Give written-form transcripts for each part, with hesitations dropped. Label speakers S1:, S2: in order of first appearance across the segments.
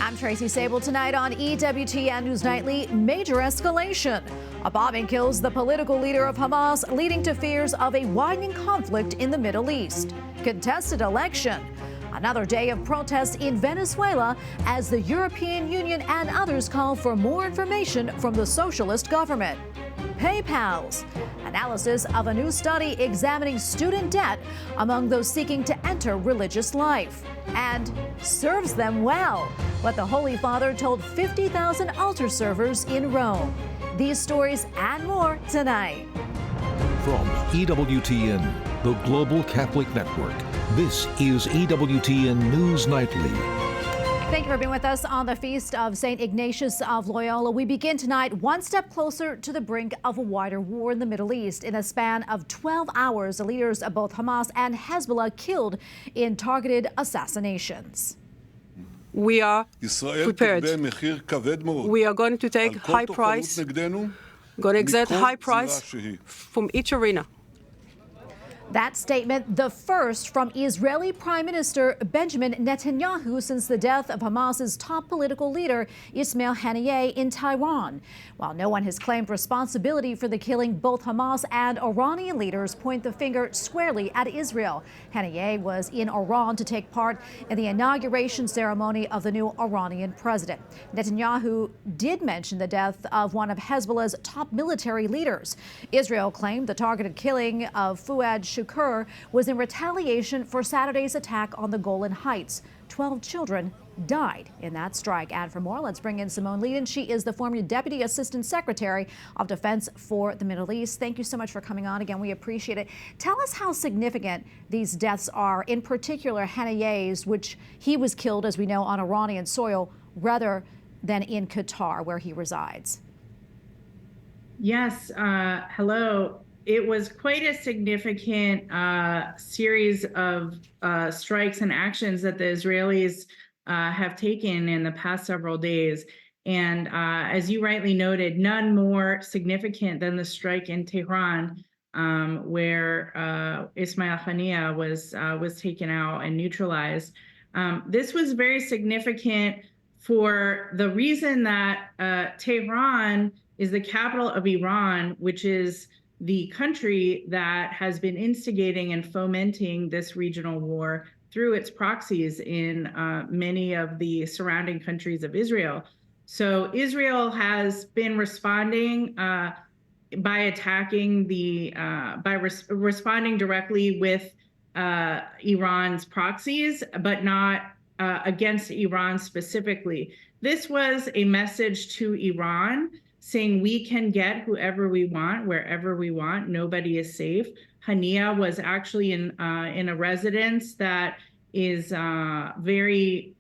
S1: I'm Tracy Sabol. Tonight on EWTN News Nightly, major escalation. A bombing kills the political leader of Hamas, leading to fears of a widening conflict in the Middle East. Contested election. Another day of protests in Venezuela as the European Union and others call for more information from the socialist government. PayPals. Analysis of a new study examining student debt among those seeking to enter religious life. And serves them well, what the Holy Father told 50,000 altar servers in Rome. These stories and more tonight.
S2: From EWTN, the Global Catholic Network, this is EWTN News Nightly.
S1: Thank you for being with us on the feast of St. Ignatius of Loyola. We begin tonight one step closer to the brink of a wider war in the Middle East. In a span of 12 hours, the leaders of both Hamas and Hezbollah killed in targeted assassinations.
S3: We are prepared. We are going to take high price, going to exact high price from each arena.
S1: That statement, the first from Israeli Prime Minister Benjamin Netanyahu since the death of Hamas's top political leader Ismail Haniyeh in Tehran. While no one has claimed responsibility for the killing, both Hamas and Iranian leaders point the finger squarely at Israel. Haniyeh was in Iran to take part in the inauguration ceremony of the new Iranian president. Netanyahu did mention the death of one of Hezbollah's top military leaders. Israel claimed the targeted killing of Fuad Shukr was in retaliation for Saturday's attack on the Golan Heights. 12 children died in that strike. And for more, let's bring in Simone Leedon. She is the former Deputy Assistant Secretary of Defense for the Middle East. Thank you so much for coming on again. We appreciate it. Tell us how significant these deaths are, in particular Haniyeh's, which he was killed, as we know, on Iranian soil rather than in Qatar, where he resides.
S4: Yes, hello. It was quite a significant series of strikes and actions that the Israelis have taken in the past several days. And as you rightly noted, none more significant than the strike in Tehran, where Ismail Haniyeh was taken out and neutralized. This was very significant for the reason that Tehran is the capital of Iran, which is the country that has been instigating and fomenting this regional war through its proxies in many of the surrounding countries of Israel. So Israel has been responding by attacking responding directly with Iran's proxies, but not against Iran specifically. This was a message to Iran saying we can get whoever we want, wherever we want. Nobody is safe. Haniyeh was actually in a residence that is very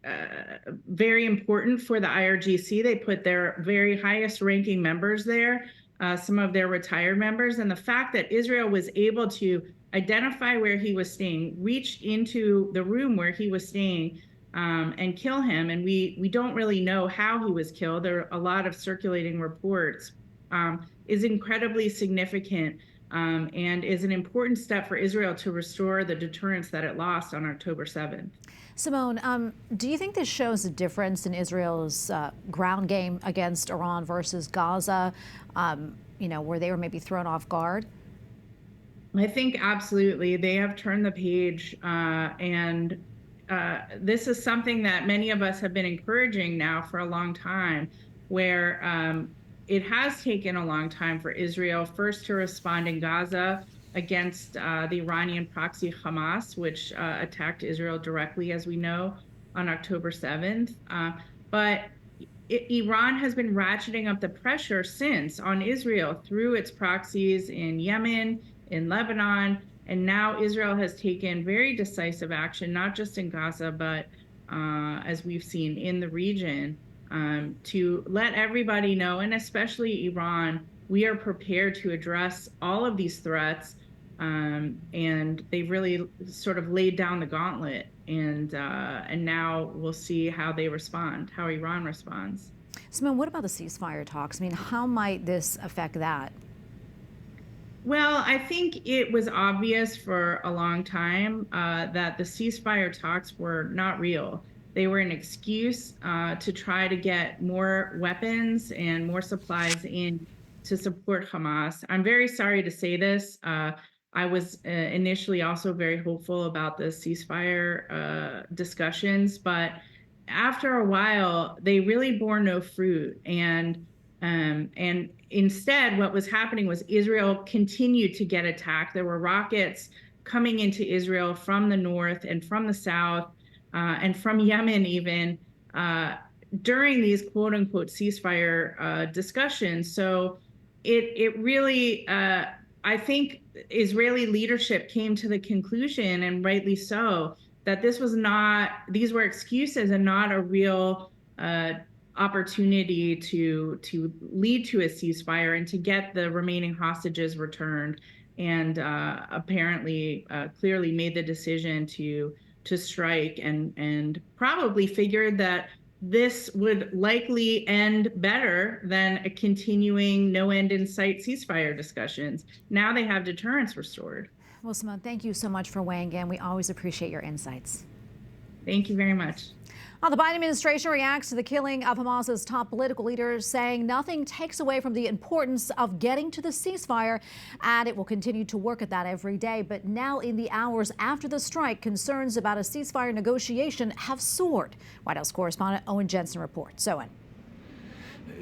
S4: important for the IRGC. They put their very highest ranking members there, some of their retired members. And the fact that Israel was able to identify where he was staying, reach into the room where he was staying, and kill him. And we don't really know how he was killed. There are a lot of circulating reports, is incredibly significant and is an important step for Israel to restore the deterrence that it lost on October 7th.
S1: Simone, do you think this shows a difference in Israel's ground game against Iran versus Gaza, where they were maybe thrown off guard?
S4: I think absolutely. They have turned the page and this is something that many of us have been encouraging now for a long time, where it has taken a long time for Israel first to respond in Gaza against the Iranian proxy Hamas, which attacked Israel directly, as we know, on October 7th. But Iran has been ratcheting up the pressure since on Israel through its proxies in Yemen, in Lebanon. And now Israel has taken very decisive action, not just in Gaza, but as we've seen in the region, to let everybody know, and especially Iran, we are prepared to address all of these threats. And they've really sort of laid down the gauntlet. And now we'll see how they respond, how Iran responds.
S1: Simone, what about the ceasefire talks? I mean, how might this affect that?
S4: Well, I think it was obvious for a long time that the ceasefire talks were not real. They were an excuse to try to get more weapons and more supplies in to support Hamas. I'm very sorry to say this. I was initially also very hopeful about the ceasefire discussions, but after a while, they really bore no fruit. And instead, what was happening was Israel continued to get attacked. There were rockets coming into Israel from the north and from the south and from Yemen even during these quote unquote ceasefire discussions. So it really, I think Israeli leadership came to the conclusion, and rightly so, that these were excuses and not a real opportunity to lead to a ceasefire and to get the remaining hostages returned. And apparently, clearly made the decision to strike, and probably figured that this would likely end better than a continuing no end in sight ceasefire discussions. Now they have deterrence restored.
S1: Well, Simone, thank you so much for weighing in. We always appreciate your insights.
S4: Thank you very much.
S1: The Biden administration reacts to the killing of Hamas's top political leaders, saying nothing takes away from the importance of getting to the ceasefire, and it will continue to work at that every day. But now, in the hours after the strike, concerns about a ceasefire negotiation have soared. White House correspondent Owen Jensen reports. Owen.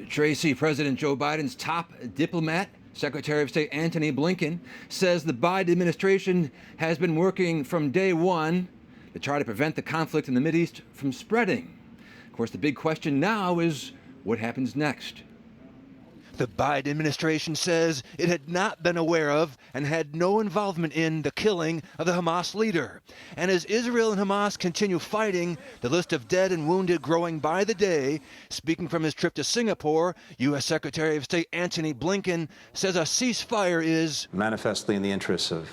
S5: Tracy, President Joe Biden's top diplomat, Secretary of State Antony Blinken, says the Biden administration has been working from day one to try to prevent the conflict in the Mideast from spreading. Of course, the big question now is what happens next. The Biden administration says it had not been aware of and had no involvement in the killing of the Hamas leader. And as Israel and Hamas continue fighting, the list of dead and wounded growing by the day. Speaking from his trip to Singapore, U.S. Secretary of State Antony Blinken says a ceasefire is
S6: manifestly in the interests of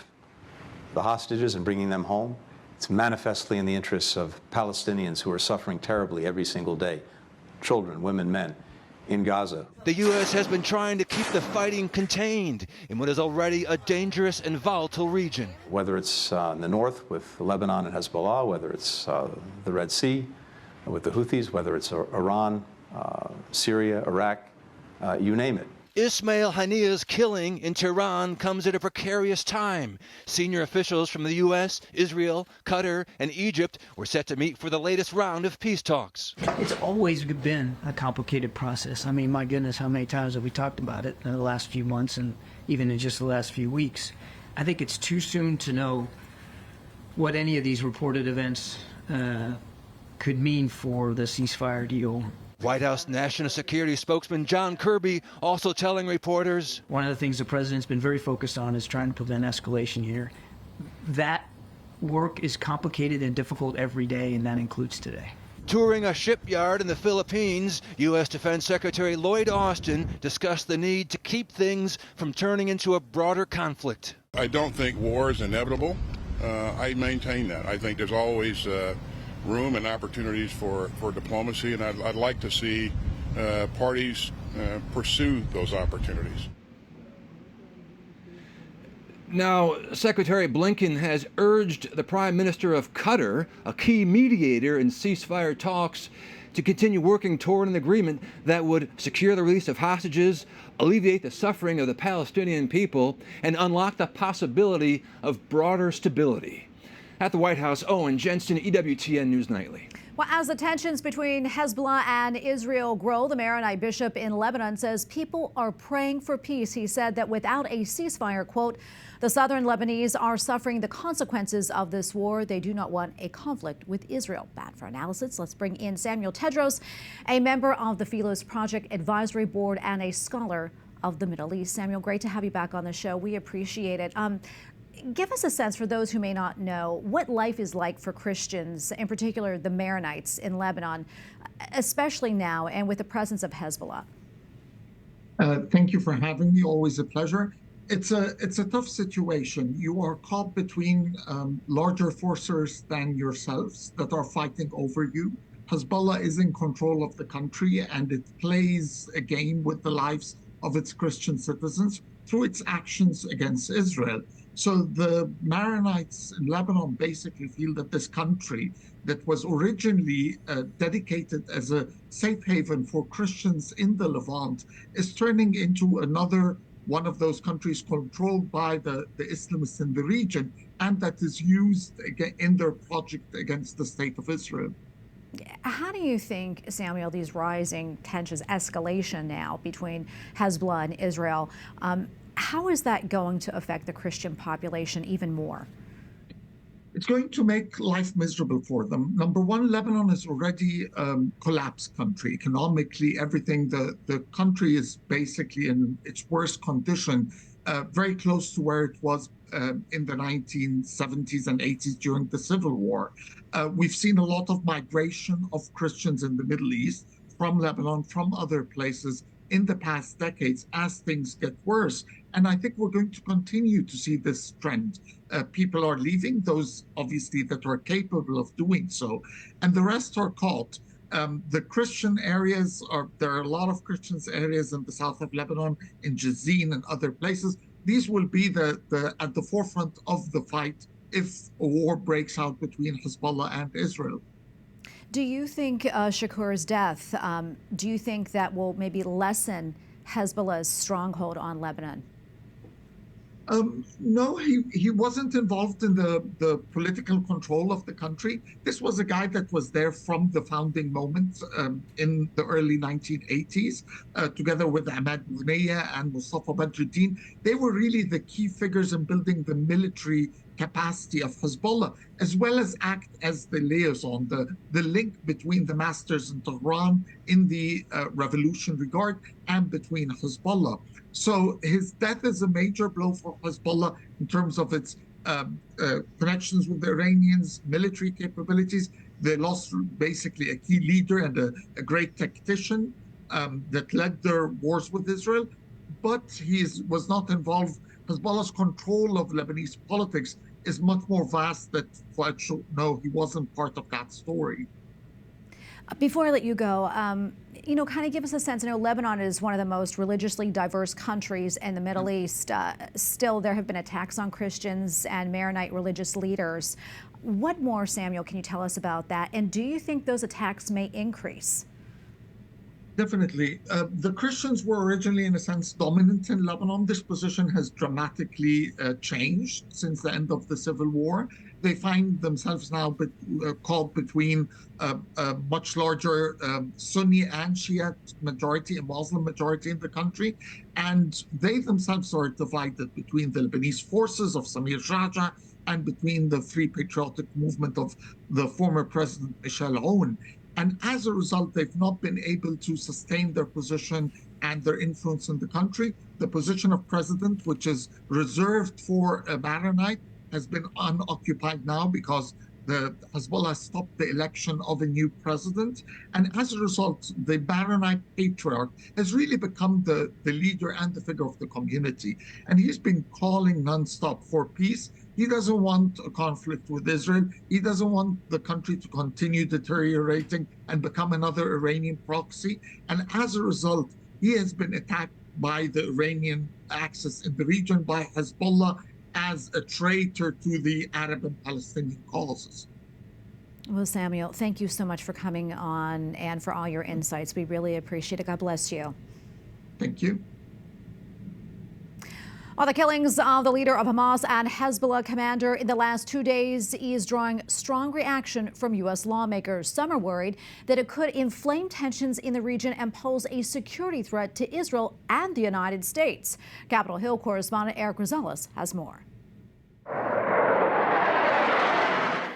S6: the hostages and bringing them home. It's manifestly in the interests of Palestinians who are suffering terribly every single day, children, women, men, in Gaza.
S5: The U.S. has been trying to keep the fighting contained in what is already a dangerous and volatile region.
S6: Whether it's in the north with Lebanon and Hezbollah, whether it's the Red Sea with the Houthis, whether it's Iran, Syria, Iraq, you name it.
S5: Ismail Haniyeh's killing in Tehran comes at a precarious time. Senior officials from the U.S., Israel, Qatar, and Egypt were set to meet for the latest round of peace talks.
S7: It's always been a complicated process. I mean, my goodness, how many times have we talked about it in the last few months and even in just the last few weeks? I think it's too soon to know what any of these reported events could mean for the ceasefire deal.
S5: White House National Security spokesman John Kirby also telling reporters,
S7: one of the things the president's been very focused on is trying to prevent escalation here. That work is complicated and difficult every day, and that includes today.
S5: Touring a shipyard in the Philippines, U.S. Defense Secretary Lloyd Austin discussed the need to keep things from turning into a broader conflict.
S8: I don't think war is inevitable. I maintain that. I think there's always room and opportunities for diplomacy, and I'd like to see parties pursue those opportunities.
S5: Now, Secretary Blinken has urged the Prime Minister of Qatar, a key mediator in ceasefire talks, to continue working toward an agreement that would secure the release of hostages, alleviate the suffering of the Palestinian people, and unlock the possibility of broader stability. At the White House, Owen Jensen, EWTN News Nightly.
S1: Well, as the tensions between Hezbollah and Israel grow, the Maronite bishop in Lebanon says people are praying for peace. He said that without a ceasefire, quote, the southern Lebanese are suffering the consequences of this war. They do not want a conflict with Israel. Bad for analysis. Let's bring in Samuel Tedros, a member of the Philos Project Advisory Board and a scholar of the Middle East. Samuel, great to have you back on the show. We appreciate it. Give us a sense, for those who may not know, what life is like for Christians, in particular the Maronites in Lebanon, especially now and with the presence of Hezbollah.
S9: Thank you for having me. Always a pleasure. It's a tough situation. You are caught between larger forces than yourselves that are fighting over you. Hezbollah is in control of the country, and it plays a game with the lives of its Christian citizens through its actions against Israel. So the Maronites in Lebanon basically feel that this country that was originally dedicated as a safe haven for Christians in the Levant is turning into another one of those countries controlled by the Islamists in the region, and that is used in their project against the State of Israel.
S1: How do you think, Samuel, these rising tensions, escalation now between Hezbollah and Israel, how is that going to affect the Christian population even more?
S9: It's going to make life miserable for them. Number one, Lebanon is already a collapsed country. Economically, everything, the country is basically in its worst condition, very close to where it was in the 1970s and 80s during the Civil War. We've seen a lot of migration of Christians in the Middle East from Lebanon, from other places in the past decades as things get worse. And I think we're going to continue to see this trend. People are leaving, those obviously that are capable of doing so, and the rest are caught. The Christian areas there are a lot of Christian areas in the south of Lebanon, in Jazin and other places. These will be at the forefront of the fight if a war breaks out between Hezbollah and Israel.
S1: Do you think Shakur's death, do you think that will maybe lessen Hezbollah's stronghold on Lebanon?
S9: No, he wasn't involved in the political control of the country. This was a guy that was there from the founding moment in the early 1980s, together with Ahmad Bouniyah and Mustafa Badruddin. They were really the key figures in building the military capacity of Hezbollah, as well as act as the liaison, the link between the masters in Tehran in the Revolutionary Guard and between Hezbollah. So his death is a major blow for Hezbollah in terms of its connections with the Iranians, military capabilities. They lost basically a key leader and a great tactician that led their wars with Israel, but he was not involved. Hezbollah's control of Lebanese politics is much more vast that Fuad should know he wasn't part of that story.
S1: Before I let you go, kind of give us a sense. I know Lebanon is one of the most religiously diverse countries in the Middle East. Still, there have been attacks on Christians and Maronite religious leaders. What more, Samuel, can you tell us about that? And do you think those attacks may increase?
S9: Definitely. The Christians were originally, in a sense, dominant in Lebanon. This position has dramatically changed since the end of the Civil War. They find themselves now caught between a much larger Sunni and Shia majority, a Muslim majority in the country. And they themselves are divided between the Lebanese forces of Samir Jaja and between the Free Patriotic Movement of the former President Michel Aoun. And as a result, they've not been able to sustain their position and their influence in the country. The position of president, which is reserved for a Maronite, has been unoccupied now because the Hezbollah stopped the election of a new president. And as a result, the Maronite patriarch has really become the leader and the figure of the community. And he's been calling nonstop for peace. He doesn't want a conflict with Israel. He doesn't want the country to continue deteriorating and become another Iranian proxy. And as a result, he has been attacked by the Iranian axis in the region, by Hezbollah, as a traitor to the Arab and Palestinian causes.
S1: Well, Samuel, thank you so much for coming on and for all your insights. We really appreciate it. God bless you.
S9: Thank you.
S1: The killings of the leader of Hamas and Hezbollah commander in the last 2 days is drawing strong reaction from U.S. lawmakers. Some are worried that it could inflame tensions in the region and pose a security threat to Israel and the United States. Capitol Hill correspondent Eric Rosales has more.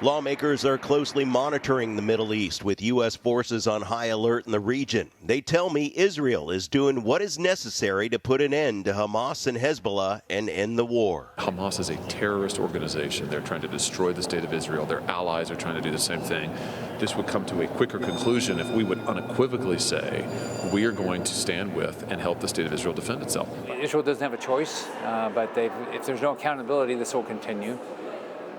S10: Lawmakers are closely monitoring the Middle East with U.S. forces on high alert in the region. They tell me Israel is doing what is necessary to put an end to Hamas and Hezbollah and end the war.
S11: Hamas is a terrorist organization. They're trying to destroy the state of Israel. Their allies are trying to do the same thing. This would come to a quicker conclusion if we would unequivocally say we are going to stand with and help the state of Israel defend itself.
S12: Israel doesn't have a choice, but if there's no accountability, this will continue.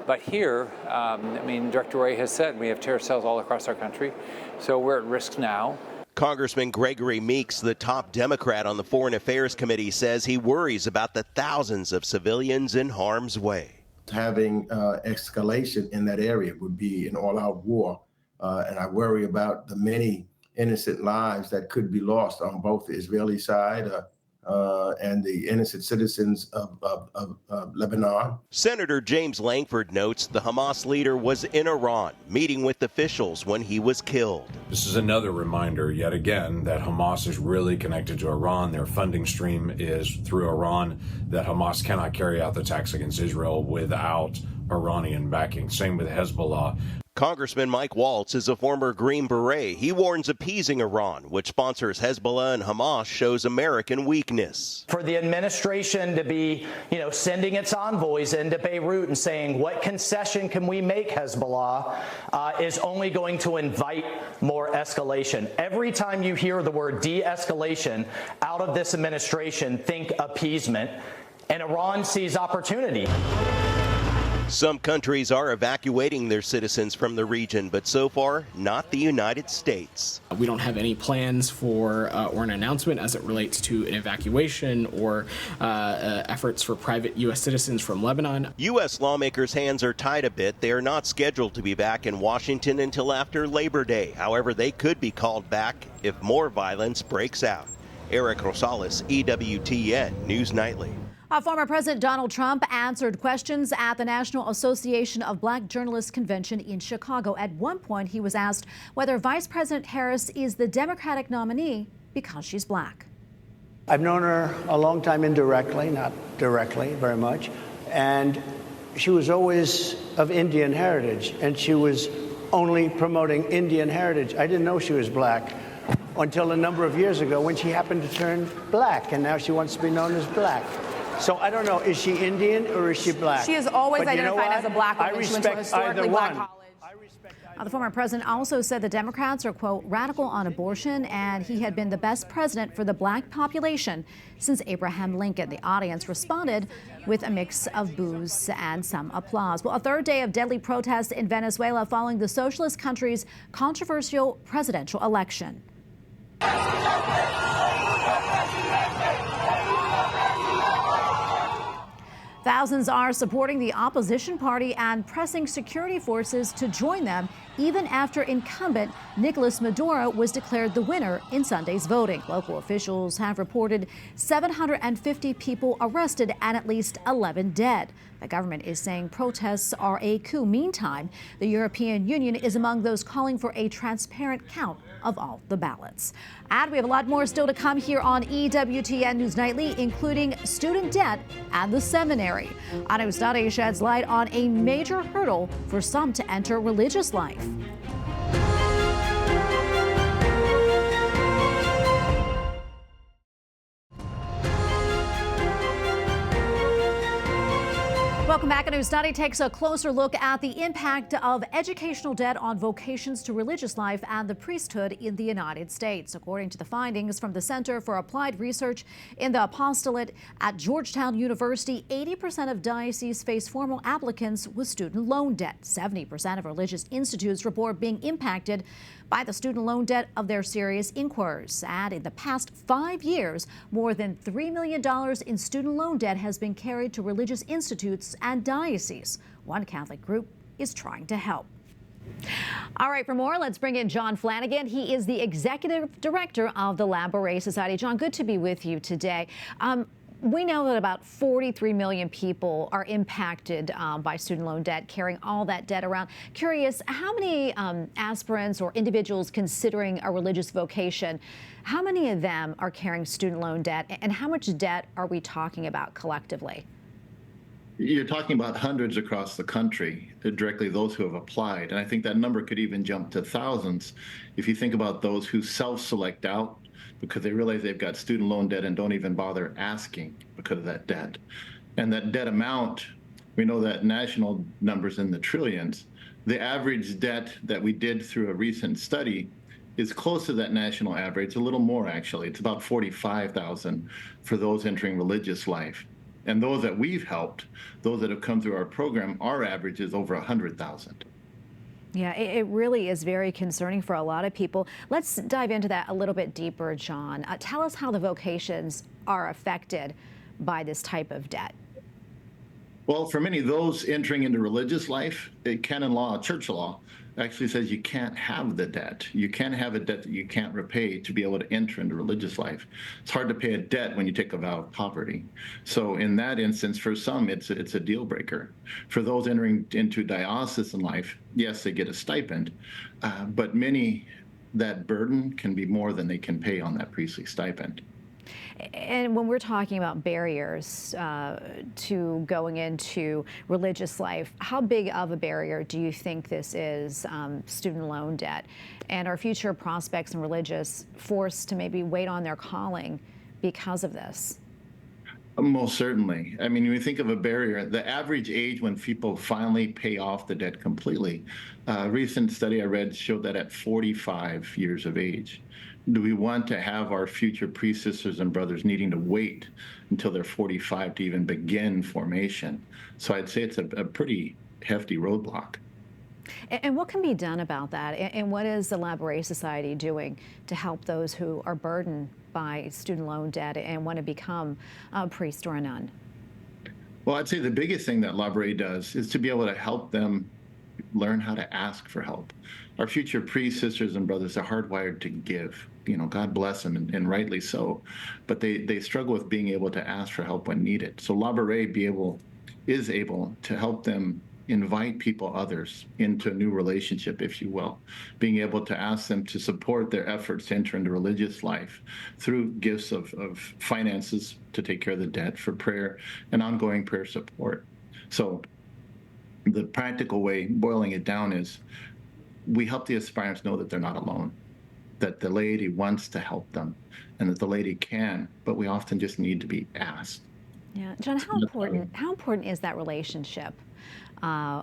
S12: But here, Director Wray has said we have terror cells all across our country, so we're at risk now.
S10: Congressman Gregory Meeks, the top Democrat on the Foreign Affairs Committee, says he worries about the thousands of civilians in harm's way.
S13: Having escalation in that area would be an all-out war, and I worry about the many innocent lives that could be lost on both the Israeli side and the innocent citizens of Lebanon.
S10: Senator James Langford notes the Hamas leader was in Iran, meeting with officials when he was killed.
S14: This is another reminder, yet again, that Hamas is really connected to Iran. Their funding stream is through Iran, that Hamas cannot carry out the attacks against Israel without Iranian backing. Same with Hezbollah.
S10: Congressman Mike Waltz is a former Green Beret. He warns appeasing Iran, which sponsors Hezbollah and Hamas, shows American weakness.
S15: For the administration to be, sending its envoys into Beirut and saying, what concession can we make, Hezbollah, is only going to invite more escalation. Every time you hear the word de-escalation out of this administration, think appeasement, and Iran sees opportunity.
S10: Some countries are evacuating their citizens from the region, but so far, not the United States.
S16: We don't have any plans for or an announcement as it relates to an evacuation or efforts for private U.S. citizens from Lebanon.
S10: U.S. lawmakers' hands are tied a bit. They are not scheduled to be back in Washington until after Labor Day. However, they could be called back if more violence breaks out. Eric Rosales, EWTN News Nightly.
S1: Former President Donald Trump answered questions at the National Association of Black Journalists Convention in Chicago. At one point, he was asked whether Vice President Harris is the Democratic nominee because she's black.
S17: I've known her a long time indirectly, not directly very much, and she was always of Indian heritage, and she was only promoting Indian heritage. I didn't know she was black until a number of years ago when she happened to turn black, and now she wants to be known as black. So I don't know, is she Indian or is she black?
S18: She is always identified as a black woman. She went to a historically black college.
S1: The former president also said the Democrats are, quote, radical on abortion, and he had been the best president for the black population since Abraham Lincoln. The audience responded with a mix of boos and some applause. Well, a third day of deadly protests in Venezuela following the socialist country's controversial presidential election. Thousands are supporting the opposition party and pressing security forces to join them, even after incumbent Nicolas Maduro was declared the winner in Sunday's voting. Local officials have reported 750 people arrested and at least 11 dead. The government is saying protests are a coup. Meantime, the European Union is among those calling for a transparent count of all the ballots. And we have a lot more still to come here on EWTN News Nightly, including student debt and the seminary. A new study sheds light on a major hurdle for some to enter religious life. Welcome back. A new study takes a closer look at the impact of educational debt on vocations to religious life and the priesthood in the United States. According to the findings from the Center for Applied Research in the Apostolate at Georgetown University, 80% of dioceses face formal applicants with student loan debt. 70% of religious institutes report being impacted by the student loan debt of their serious inquirers. And in the past 5 years, more than $3 million in student loan debt has been carried to religious institutes and dioceses. One Catholic group is trying to help. All right, for more, let's bring in John Flanagan. He is the executive director of the Lambaré Society. John, good to be with you today. We know that about 43 million people are impacted by student loan debt, carrying all that debt around. Curious, how many aspirants or individuals considering a religious vocation, how many of them are carrying student loan debt, and how much debt are we talking about collectively?
S19: You're talking about hundreds across the country, directly those who have applied. And I think that number could even jump to thousands if you think about those who self-select out because they realize they've got student loan debt and don't even bother asking because of that debt. And that debt amount, we know that national numbers in the trillions. The average debt that we did through a recent study is close to that national average, a little more actually. It's about 45,000 for those entering religious life. And those that we've helped, those that have come through our program, our average is over 100,000.
S1: Yeah, it really is very concerning for a lot of people. Let's dive into that a little bit deeper, John. Tell us how the vocations are affected by this type of debt.
S19: Well, for many of those entering into religious life, canon law, church law, actually says you can't have the debt. You can't have a debt that you can't repay to be able to enter into religious life. It's hard to pay a debt when you take a vow of poverty. So in that instance, for some, it's a deal breaker. For those entering into diocesan life, yes, they get a stipend, but many, that burden can be more than they can pay on that priestly stipend.
S1: And when we're talking about barriers to going into religious life, how big of a barrier do you think this is, student loan debt? And are future prospects in religious forced to maybe wait on their calling because of this?
S19: Most certainly. I mean, when you think of a barrier, the average age when people finally pay off the debt completely, a recent study I read showed that at 45 years of age. Do we want to have our future priests, sisters, and brothers needing to wait until they're 45 to even begin formation? So I'd say it's a pretty hefty roadblock.
S1: And what can be done about that? And what is the Labouré Society doing to help those who are burdened by student loan debt and want to become a priest or a nun?
S19: Well, I'd say the biggest thing that Labouré does is to be able to help them learn how to ask for help. Our future priests, sisters, and brothers are hardwired to give. You know, God bless them, and rightly so. But they struggle with being able to ask for help when needed. So Labouré is able to help them invite people, others, into a new relationship, if you will, being able to ask them to support their efforts to enter into religious life through gifts of finances to take care of the debt, for prayer and ongoing prayer support. So the practical way, boiling it down, is we help the aspirants know that they're not alone, that the laity wants to help them, and that the laity can, but we often just need to be asked.
S1: Yeah, John, how important is that relationship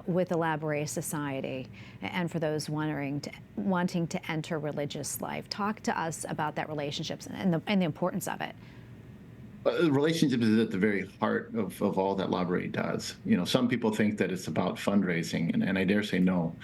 S1: with the Labouré Society, and for those wanting to enter religious life? Talk to us about that relationship and the importance of it.
S19: Relationship is at the very heart of all that Labouré does. You know, some people think that it's about fundraising, and I dare say no.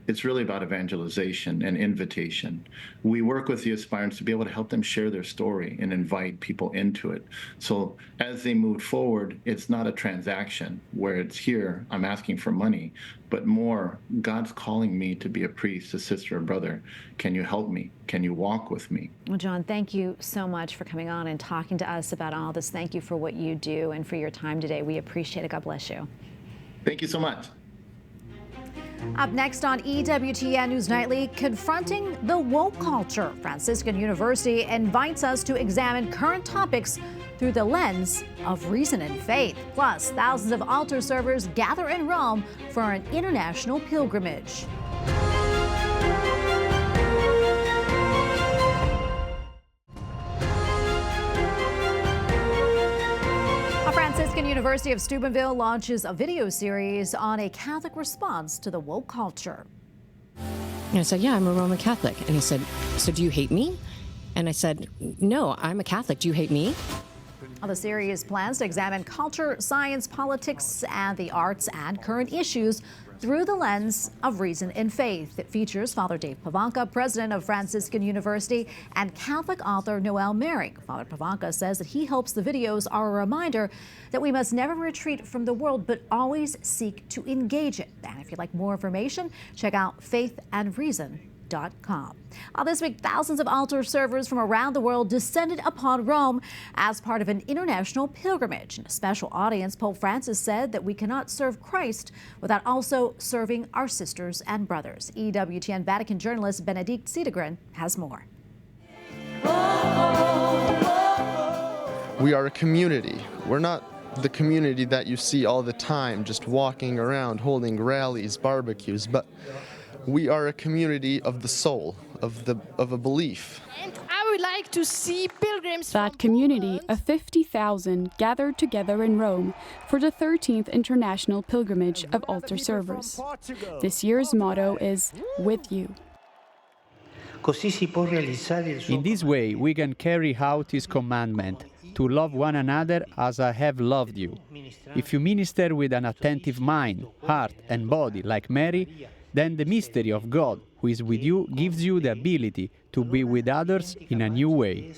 S19: It's really about evangelization and invitation. We work with the aspirants to be able to help them share their story and invite people into it. So as they move forward, it's not a transaction where it's here, I'm asking for money, but more, God's calling me to be a priest, a sister, a brother. Can you help me? Can you walk with me?
S1: Well, John, thank you so much for coming on and talking to us about all this. Thank you for what you do and for your time today. We appreciate it. God bless you.
S19: Thank you so much.
S1: Up next on EWTN News Nightly, confronting the woke culture. Franciscan University invites us to examine current topics through the lens of reason and faith. Plus, thousands of altar servers gather in Rome for an international pilgrimage. Franciscan University of Steubenville launches a video series on a Catholic response to the woke culture.
S20: And I said, yeah, I'm a Roman Catholic. And he said, so do you hate me? And I said, no, I'm a Catholic. Do you hate me?
S1: The series plans to examine culture, science, politics, and the arts and current issues through the lens of reason and faith. It features Father Dave Pavanka, president of Franciscan University, and Catholic author Noel Merrick. Father Pavanka says that he hopes the videos are a reminder that we must never retreat from the world, but always seek to engage it. And if you'd like more information, check out faithandreason.com. This week, thousands of altar servers from around the world descended upon Rome as part of an international pilgrimage. In a special audience, Pope Francis said that we cannot serve Christ without also serving our sisters and brothers. EWTN Vatican journalist Benedict Siedegren has more.
S21: We are a community. We're not the community that you see all the time, just walking around, holding rallies, barbecues, but we are a community of the soul, of a belief.
S22: And I would like to see pilgrims.
S23: That community of 50,000 gathered together in Rome for the 13th International Pilgrimage of Altar Servers. This year's motto is "With You."
S24: In this way, we can carry out His commandment to love one another as I have loved you. If you minister with an attentive mind, heart, and body like Mary, then the mystery of God, who is with you, gives you the ability to be with others in a new way.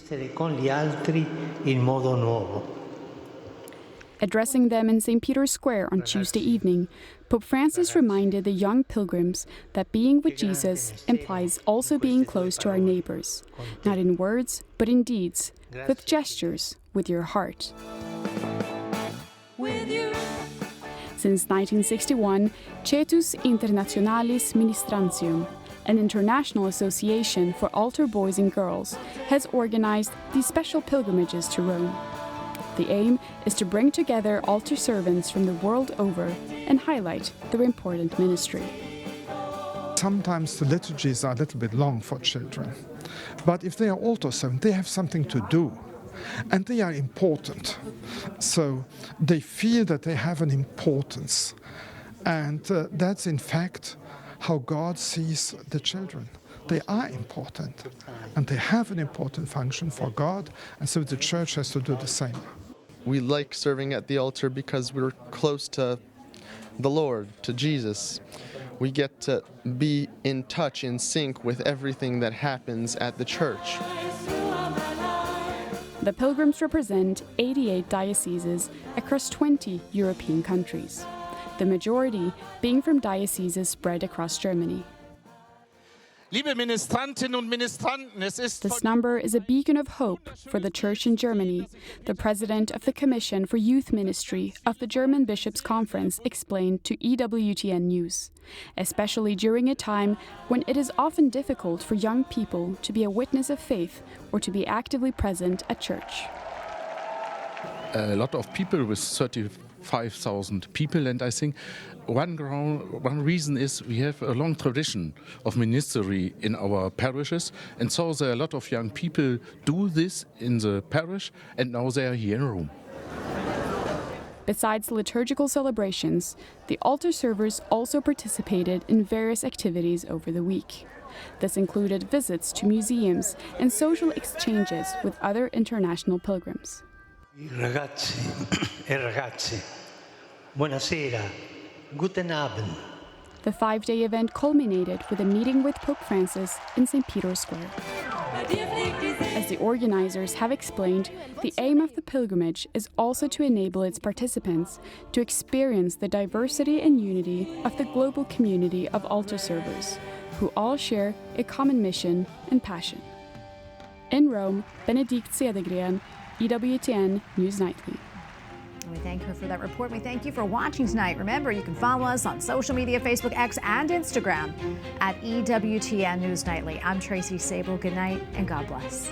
S23: Addressing them in St. Peter's Square on Tuesday evening, Pope Francis reminded the young pilgrims that being with Jesus implies also being close to our neighbors, not in words, but in deeds, with gestures, with your heart. Since 1961, Cetus Internationalis Ministrantium, an international association for altar boys and girls, has organized these special pilgrimages to Rome. The aim is to bring together altar servants from the world over and highlight their important ministry.
S2: Sometimes the liturgies are a little bit long for children, but if they are altar servants, they have something to do, and they are important. So they feel that they have an importance, and that's in fact how God sees the children. They are important, and they have an important function for God, and so the Church has to do the same.
S21: We like serving at the altar because we're close to the Lord, to Jesus. We get to be in touch, in sync with everything that happens at the church.
S23: The pilgrims represent 88 dioceses across 20 European countries, the majority being from dioceses spread across Germany. This number is a beacon of hope for the Church in Germany, the president of the Commission for Youth Ministry of the German Bishops' Conference explained to EWTN News, especially during a time when it is often difficult for young people to be a witness of faith or to be actively present at church.
S3: A lot of people with 35,000 people, and I think one reason is we have a long tradition of ministry in our parishes, and so there are a lot of young people do this in the parish, and now they are here in Rome.
S23: Besides liturgical celebrations, the altar servers also participated in various activities over the week. This included visits to museums and social exchanges with other international pilgrims.
S4: Ragazzi e ragazze, buonasera, guten Abend.
S23: The 5-day event culminated with a meeting with Pope Francis in St. Peter's Square. As the organizers have explained, the aim of the pilgrimage is also to enable its participants to experience the diversity and unity of the global community of altar servers, who all share a common mission and passion. In Rome, Benedikt Cedergren, EWTN News Nightly.
S1: We thank her for that report. We thank you for watching tonight. Remember, you can follow us on social media, Facebook, X, and Instagram at EWTN News Nightly. I'm Tracy Sabol. Good night and God bless.